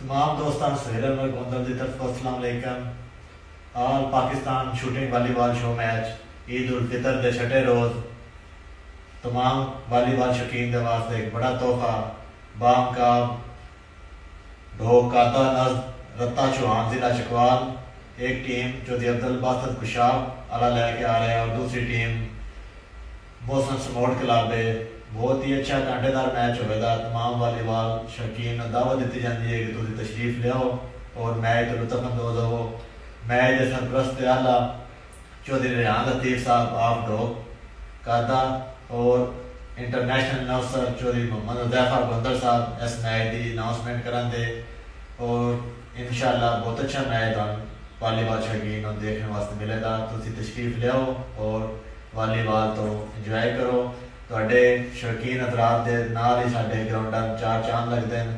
تمام دوستان سہیل احمد گوندل کی طرف السلام علیکم. آل پاکستان شوٹنگ والی بال شو میچ عید الفطر کے چھٹے روز تمام والی بال شوقین کے واسطے ایک بڑا تحفہ بام کا ڈھوک کاتا نزد رتا چوہان ضلع چکوال ایک ٹیم جو عبد الباسط کشاب اعلیٰ لے کے آ رہے ہیں اور دوسری ٹیم محسن سموٹ کلب ہے. بہت ہی اچھا کانٹے دار میچ ہوئے گا. تمام والی بال شوقین دعوت دیتی جاتی ہے کہ تھی تشریف لیاؤ اور میچ تو لطف اندوز ہو. میچ کے سرپرست اعلیٰ چودھری ریحان لطیف صاحب آپ ڈھوک کاتا اور انٹرنیشنل اناؤنسر چودھری محمد حذیفہ گوندل صاحب اس میچ کی اناؤنسمنٹ کرن دے. اور انشاءاللہ بہت اچھا میچ والی بال شوقین دیکھنے واسطے ملے گا. تھی تشریف لیاؤ اور والی بال تو انجوائے کرو. شوقین حضرات دے نال ہی ساڈے گراؤنڈاں چار چاند لگتے ہیں.